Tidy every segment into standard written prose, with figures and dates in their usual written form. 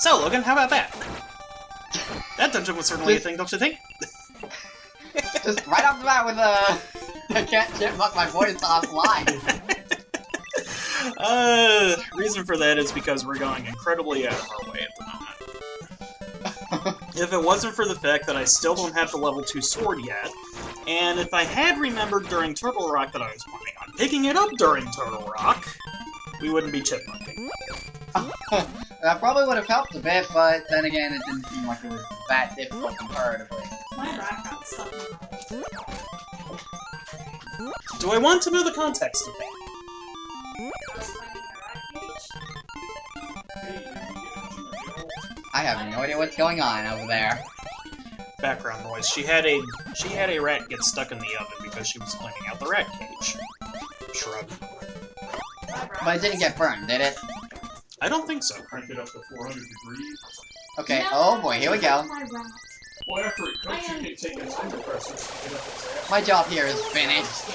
So, Logan, how about that? That dungeon was certainly a thing, don't you think? Just right off the bat with I can't chipmunk my voice offline. Reason for that is because we're going incredibly out of our way at the moment. If it wasn't for the fact that I still don't have the level 2 sword yet, and if I had remembered during Turtle Rock that I was planning on picking it up during Turtle Rock, we wouldn't be chipmunking. That probably would have helped a bit, but then again, it didn't seem like it was that difficult comparatively. My rack got stuck in my Do I want to know the context of that? I have no idea what's going on over there. Background noise. She had a rat get stuck in the oven because she was cleaning out the rat cage. Shrug. But it didn't get burned, did it? I don't think so. Crank it up to 400 degrees. Okay, oh boy, here we go. Well, after it cooks, you can take its finger presses and get up its ass. My job here is finished.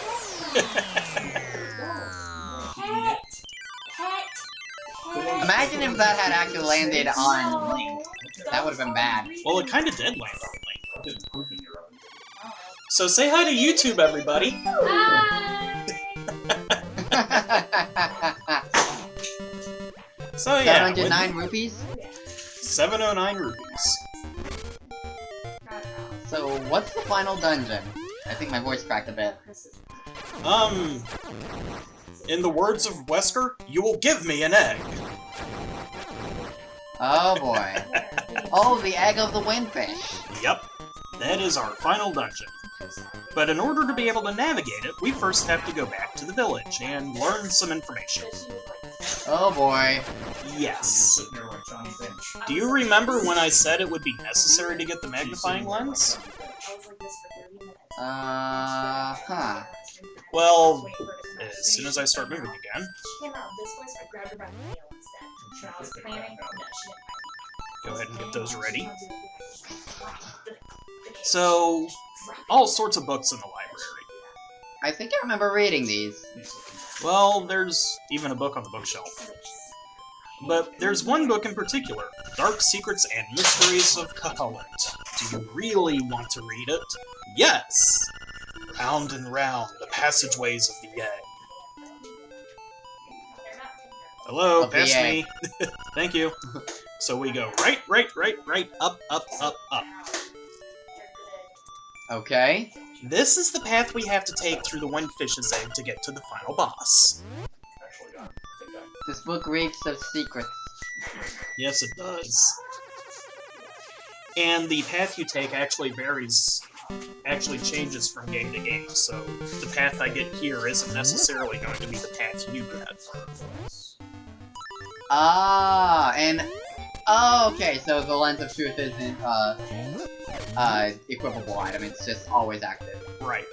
Imagine if that had actually landed on Link. That would have been bad. Well, it kind of did land on Link. I didn't poop in your oven. So say hi to YouTube, everybody. So yeah, 709 rupees? 709 rupees. So, what's the final dungeon? I think my voice cracked a bit. In the words of Wesker, you will give me an egg. Oh boy. Oh, the egg of the windfish. Yep, that is our final dungeon. But in order to be able to navigate it, we first have to go back to the village and learn some information. Oh boy. Yes. Sitting there like Johnny Bench. Do you remember when I said it would be necessary to get the magnifying lens? Huh. Well, as soon as I start moving again. Go ahead and get those ready. So, all sorts of books in the library. I think I remember reading these. Well, there's even a book on the bookshelf. But there's one book in particular, Dark Secrets and Mysteries of Kahalant. Do you really want to read it? Yes! Round and round the passageways of the egg. Hello, Of the pass egg. me. Thank you. So we go right, up, up, up. Okay. This is the path we have to take through the Windfish's egg to get to the final boss. Actually, I think This book reeks of secrets. Yes, it does. And the path you take actually changes from game to game, so the path I get here isn't necessarily going to be the path you get. Ah, and... Oh, okay, so the Lens of Truth isn't, equipable item, it's just always active. Right.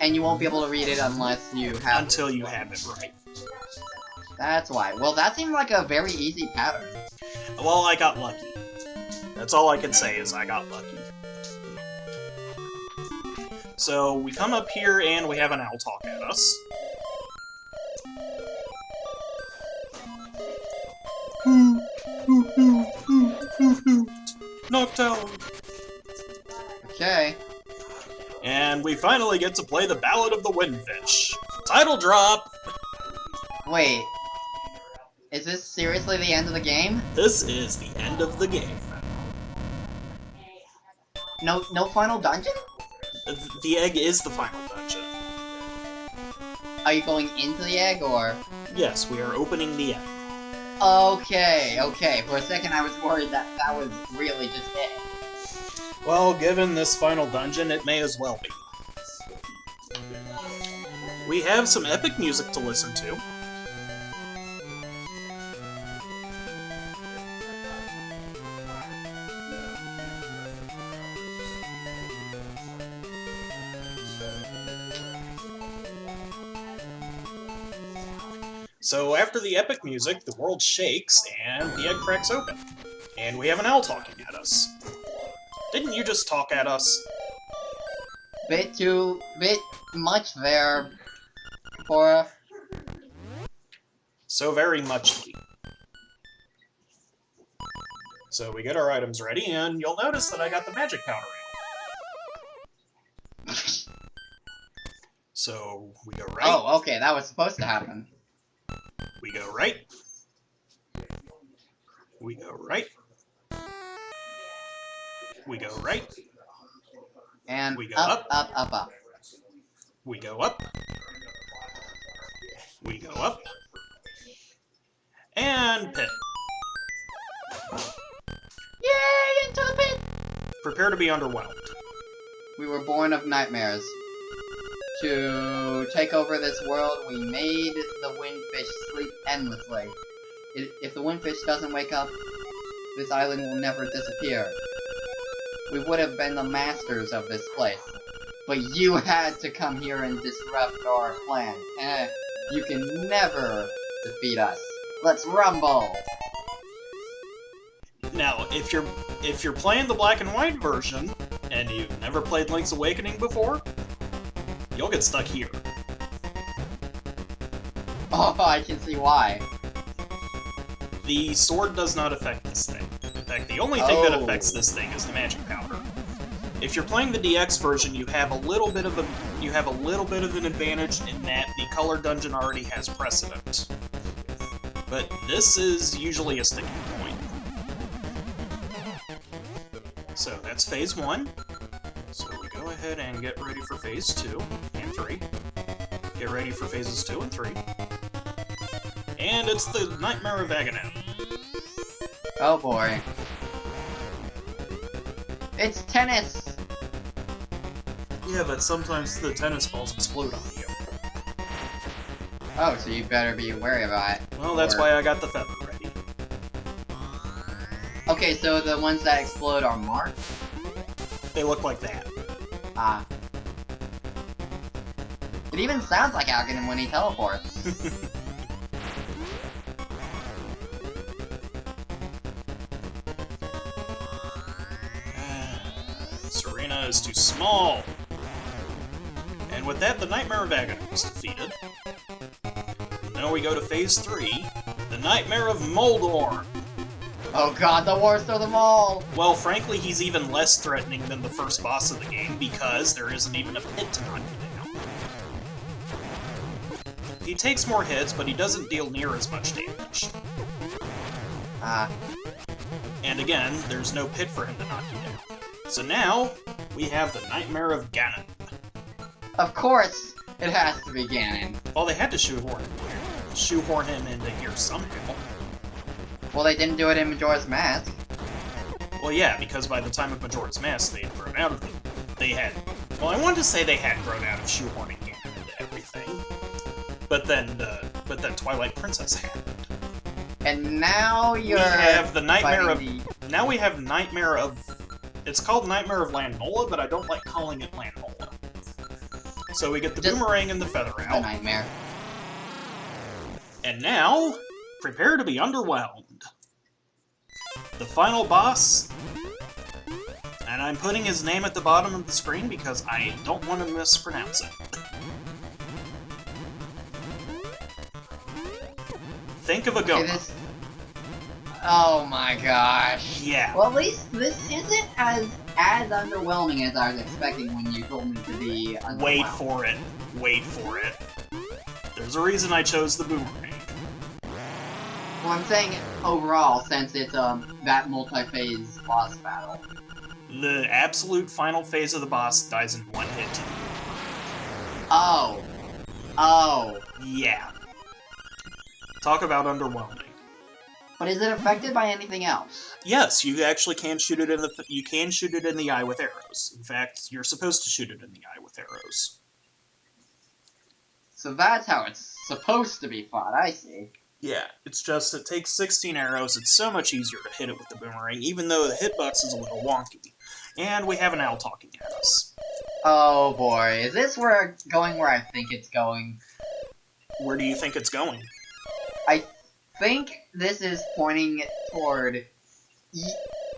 And you won't be able to read it unless you have... Until you have it right. That's why. Well, that seemed like a very easy pattern. Well, I got lucky. That's all I can say is I got lucky. So, we come up here and we have an owl talk at us. Knocked out. Okay. And we finally get to play the Ballad of the Windfish. Title drop! Wait. Is this seriously the end of the game? This is the end of the game. No final dungeon? The egg is the final dungeon. Are you going into the egg, or...? Yes, we are opening the egg. Okay. For a second I was worried that that was really just it. Well, given this final dungeon, it may as well be. We have some epic music to listen to. So after the epic music, the world shakes and the egg cracks open. And we have an owl talking at us. Didn't you just talk at us? Bit much there for... So very muchly. So we get our items ready, and you'll notice that I got the magic powder out. So we go right. Oh, okay, that was supposed to happen. We go right. We go right. We go right. And We go up, up. up, up, up. We go up. We go up. And pit. Yay, into the pit! Prepare to be underwhelmed. We were born of nightmares. To take over this world, we made the windfish sleep endlessly. If the windfish doesn't wake up, this island will never disappear. We would have been the masters of this place. But you had to come here and disrupt our plan. You can never defeat us. Let's rumble! Now, if you're playing the black and white version, and you've never played Link's Awakening before, you'll get stuck here. Oh, I can see why. The sword does not affect this thing. In fact, the only thing that affects this thing is the magic powder. If you're playing the DX version, you have a little bit of an advantage in that the color dungeon already has precedent. But this is usually a sticking point. So that's phase 1. So we go ahead and get ready for phase 2 and 3. Get ready for phases 2 and 3. And it's the Nightmare of Agonet. Oh boy. It's tennis! Yeah, but sometimes the tennis balls explode on you. Oh, so you better be wary about it. Well, that's why I got the feather ready. Okay, so the ones that explode are marked? They look like that. Ah. It even sounds like Algen when he teleports. This arena is too small. And with that, the Nightmare of Agonet was defeated. Now we go to phase 3, the Nightmare of Moldor. Oh god, the worst of them all! Well, frankly, he's even less threatening than the first boss of the game because there isn't even a pit to knock you down. He takes more hits, but he doesn't deal near as much damage. Ah. And again, there's no pit for him to knock you down. So now, we have the Nightmare of Ganon. Of course, it has to be Ganon. Well, they had to shoehorn him into here somehow. Well, they didn't do it in Majora's Mask. Well, yeah, because by the time of Majora's Mask, they had grown out of them. Well, I wanted to say they had grown out of shoehorning Ganon into everything. But then Twilight Princess happened. And now you're... We have the Nightmare of... the... Now we have Nightmare of... It's called Nightmare of Landmola, but I don't like calling it Landmola. So we get the boomerang and the feather The out. nightmare. And now, prepare to be underwhelmed. The final boss, and I'm putting his name at the bottom of the screen because I don't want to mispronounce it. Think of a goat. Oh my gosh. Yeah. Well, at least this isn't as underwhelming as I was expecting when you told me to be underwhelmed. Wait for it. Wait for it. There's a reason I chose the boomerang. Well, I'm saying overall, since it's that multi-phase boss battle. The absolute final phase of the boss dies in one hit to the Oh. Oh. Yeah. Talk about underwhelming. But is it affected by anything else? Yes, you actually can shoot it in the eye with arrows. In fact, you're supposed to shoot it in the eye with arrows. So that's how it's supposed to be fought, I see. Yeah, it's just it takes 16 arrows. It's so much easier to hit it with the boomerang, even though the hitbox is a little wonky. And we have an owl talking at us. Oh boy, is this going where I think it's going? Where do you think it's going? I think this is pointing toward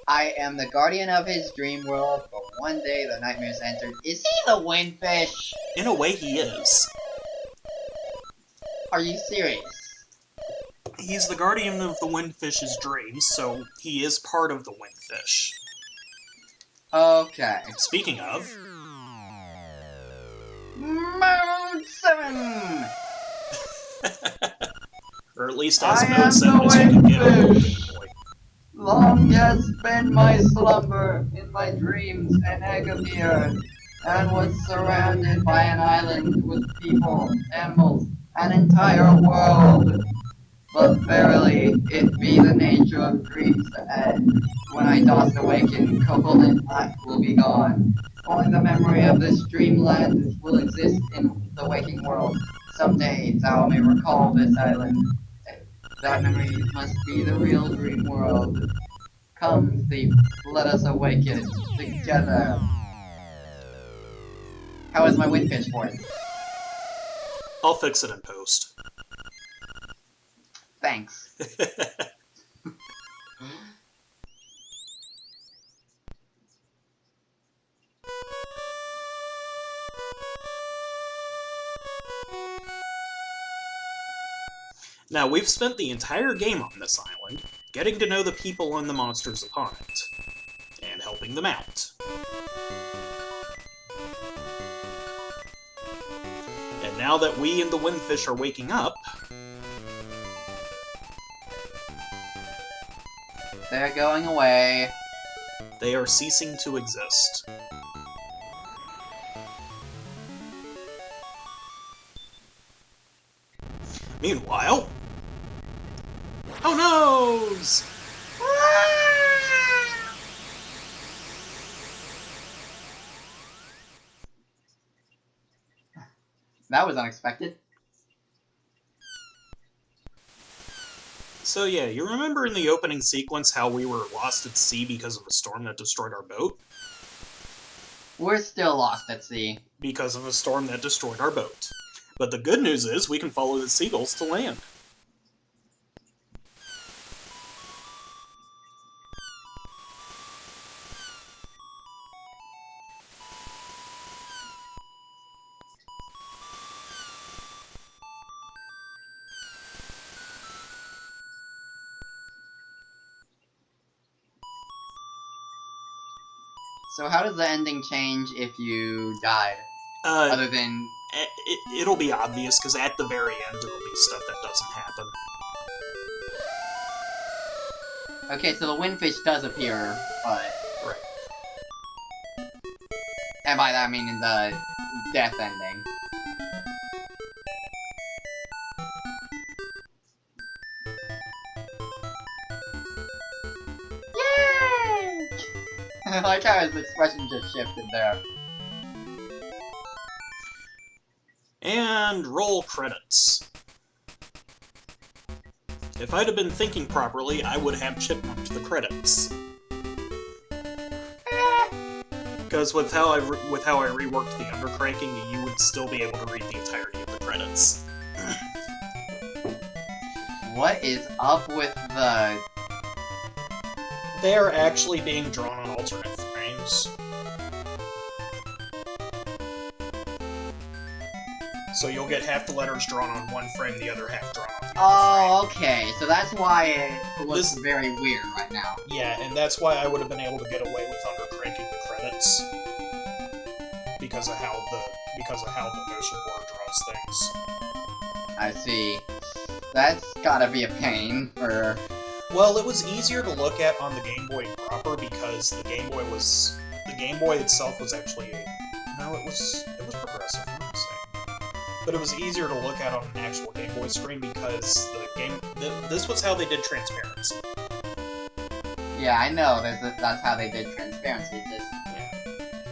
I am the guardian of his dream world, but one day the nightmares entered. Is he the windfish? In a way, he is. Are you serious? he's the guardian of the windfish's dreams, so he is part of the windfish. Okay. Speaking of... Mode 7! or at least as I Mode am 7 the as you can get on the windfish. Game Boy. Long has been my slumber, in my dreams an egg appeared, and was surrounded by an island with people, animals, an entire world. But verily, it be the nature of dreams to end. When I dost awaken, covalent life will be gone. Only the memory of this dreamland will exist in the waking world. Someday thou may recall this island. That memory must be the real dream world. Come, thief, let us awaken together. How is my windfish voice? I'll fix it in post. Thanks. Now, we've spent the entire game on this island, getting to know the people and the monsters upon it, and helping them out. And now that we and the windfish are waking up, They're going away. they are ceasing to exist. Meanwhile... oh noes! That was unexpected. So yeah, you remember in the opening sequence how we were lost at sea because of a storm that destroyed our boat? We're still lost at sea. Because of a storm that destroyed our boat. But the good news is we can follow the seagulls to land. So how does the ending change if you died? Other than... It'll be obvious, because at the very end there'll be stuff that doesn't happen. Okay, so the windfish does appear, but... Right. And by that I mean in the death ending. Yay! I like how his expression just shifted there. And roll credits. If I'd have been thinking properly, I would have chipmunked the credits. Because with how I reworked the undercranking, you would still be able to read the entirety of the credits. What is up with the... They are actually being drawn on alternate frames. So you'll get half the letters drawn on one frame, the other half drawn on the other frame. Oh, okay. So that's why it looks very weird right now. Yeah, and that's why I would have been able to get away with undercranking the credits. Because of how the motion blur draws things. I see. That's gotta be a pain for... Well, it was easier to look at on the Game Boy proper because the Game Boy itself was actually it was progressive, what am I saying? But it was easier to look at on an actual Game Boy screen because this was how they did transparency. Yeah, I know. That's how they did transparency. Just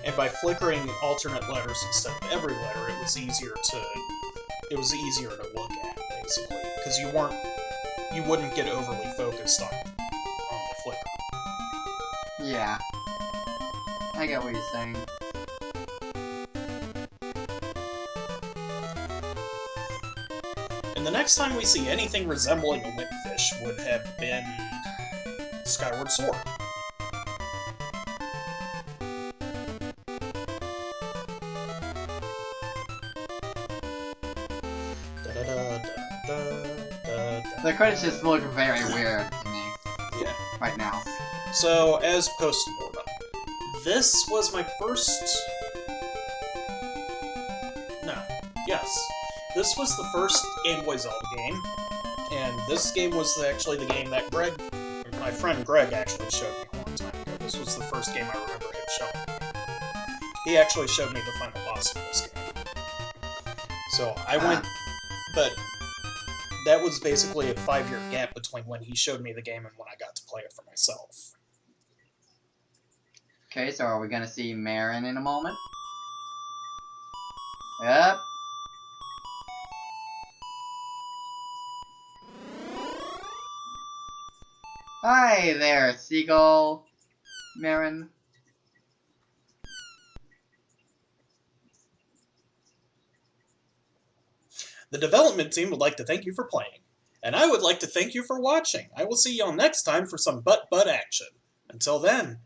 And by flickering alternate letters instead of every letter, it was easier to look at, basically, because you wouldn't get overly focused on the flicker. yeah, I get what you're saying. And the next time we see anything resembling a windfish would have been Skyward Sword. The The credits just look very weird to me Yeah. right now. So, as post-mortem, this was my first... No. Yes. This was the first Game Boy Zelda game, and this game was actually the game that my friend Greg actually showed me a long time ago. This was the first game I remember him showing me. He actually showed me the final boss of this game. So, I went... But that was basically a 5-year gap between when he showed me the game and when I got to play it for myself. Okay, so are we gonna see Marin in a moment? Yep. Hi there, Seagull. Marin. The development team would like to thank you for playing, and I would like to thank you for watching. I will see y'all next time for some butt action. Until then,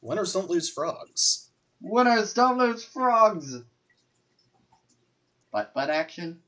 winners don't lose frogs. Winners don't lose frogs! Butt action?